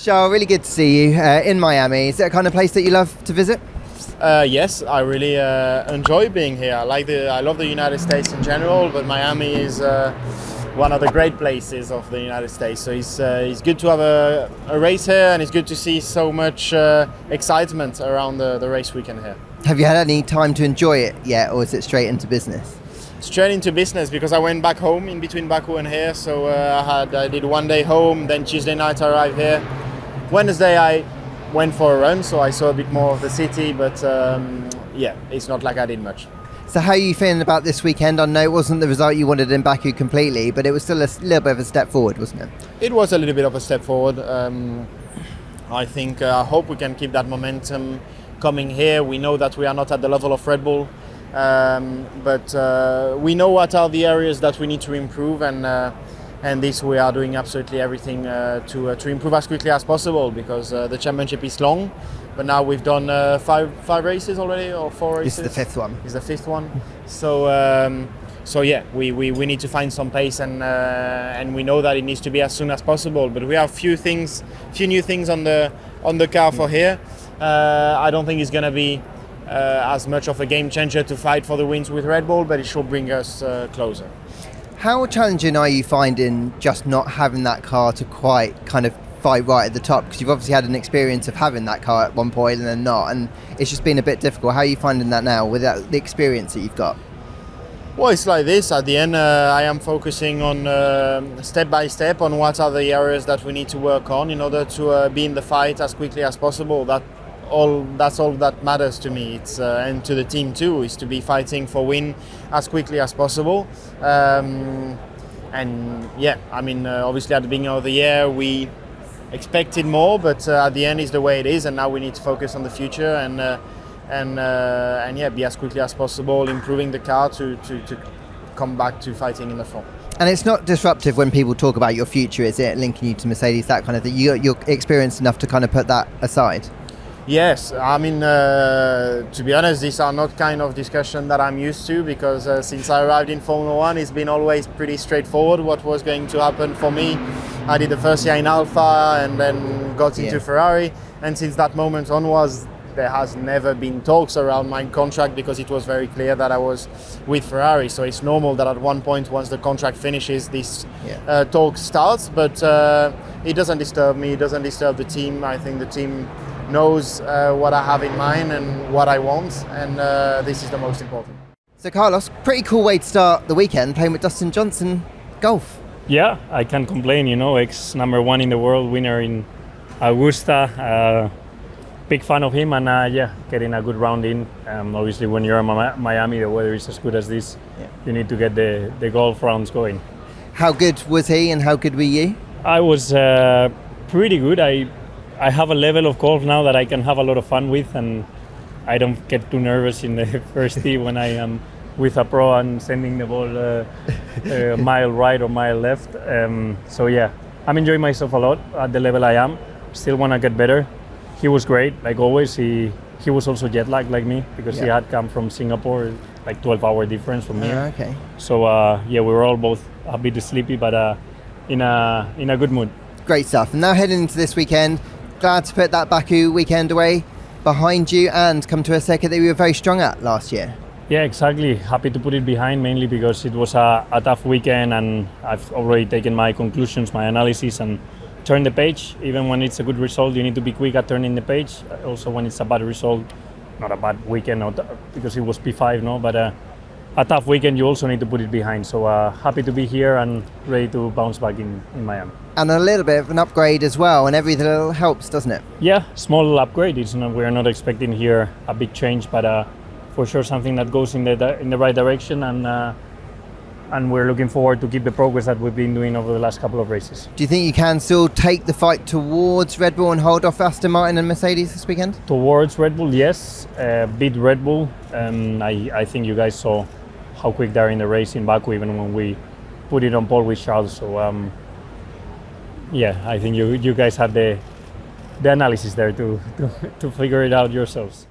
Charles, really good to see you in Miami. Is it a kind of place that you love to visit? Yes, I really enjoy being here. I love the United States in general, but Miami is one of the great places of the United States. So it's good to have a race here, and it's good to see so much excitement around the race weekend here. Have you had any time to enjoy it yet, or is it straight into business? Straight into business, because I went back home in between Baku and here. So I did one day home, then Tuesday night I arrived here. Wednesday I went for a run, so I saw a bit more of the city, but yeah, it's not like I did much. So how are you feeling about this weekend? I know it wasn't the result you wanted in Baku completely, but it was still a little bit of a step forward, wasn't it? It was a little bit of a step forward. I hope we can keep that momentum coming here. We know that we are not at the level of Red Bull, but we know what are the areas that we need to improve, and this we are doing absolutely everything to improve as quickly as possible, because the championship is long, but now we've done five races already, or 4 races. This is the fifth one. It's the fifth one. So yeah, we need to find some pace, and we know that it needs to be as soon as possible. But we have few new things on the car for here. I don't think it's going to be as much of a game changer to fight for the wins with Red Bull, but it should bring us closer. How challenging are you finding just not having that car to quite kind of fight right at the top? Because you've obviously had an experience of having that car at one point and then not, and it's just been a bit difficult. How are you finding that now with the experience that you've got? Well, it's like this. At the end, I am focusing on step by step on what are the areas that we need to work on in order to be in the fight as quickly as possible. That's all that matters to me. It's and to the team too, is to be fighting for win as quickly as possible. And yeah, I mean, obviously at the beginning of the year we expected more, but at the end is the way it is, and now we need to focus on the future and yeah, be as quickly as possible, improving the car to come back to fighting in the front. And it's not disruptive when people talk about your future, is it? Linking you to Mercedes, that kind of thing. You're experienced enough to kind of put that aside. Yes, I mean, to be honest, these are not kind of discussion that I'm used to, because since I arrived in Formula One, it's been always pretty straightforward what was going to happen for me. I did the first year in Alfa and then got into Ferrari, and since that moment onwards, there has never been talks around my contract, because it was very clear that I was with Ferrari. So it's normal that at one point, once the contract finishes, this talk starts, but it doesn't disturb me, it doesn't disturb the team. I think the team knows what I have in mind and what I want, and this is the most important. So Carlos, pretty cool way to start the weekend, playing with Dustin Johnson golf. Yeah, I can't complain, you know, ex-number 1 in the world, winner in Augusta. Big fan of him, and yeah, getting a good round in. Obviously, when you're in Miami, the weather is as good as this. You need to get the golf rounds going. How good was he, and how good were you? I was pretty good. I have a level of golf now that I can have a lot of fun with, and I don't get too nervous in the first tee when I am with a pro and sending the ball a mile right or mile left. So yeah, I'm enjoying myself a lot at the level I am. Still want to get better. He was great, like always. He was also jet lagged like me, because he had come from Singapore, like 12-hour difference from here. Okay. So yeah, we were all both a bit sleepy, but in a good mood. Great stuff. And now heading into this weekend, glad to put that Baku weekend away behind you and come to a circuit that you were very strong at last year. Yeah, exactly. Happy to put it behind, mainly because it was a tough weekend, and I've already taken my conclusions, my analysis, and turn the page. Even when it's a good result, you need to be quick at turning the page. Also, when it's a bad result, not a bad weekend, because it was P5, no, but a tough weekend, you also need to put it behind. So happy to be here and ready to bounce back in Miami. And a little bit of an upgrade as well, and every little helps, doesn't it? Yeah, small upgrade. We're not expecting here a big change, but for sure something that goes in the right direction, and we're looking forward to keep the progress that we've been doing over the last couple of races. Do you think you can still take the fight towards Red Bull and hold off Aston Martin and Mercedes this weekend? Towards Red Bull, yes. Beat Red Bull. I think you guys saw how quick they are in the race in Baku, even when we put it on pole with Charles. So yeah, I think you guys had the analysis there to figure it out yourselves.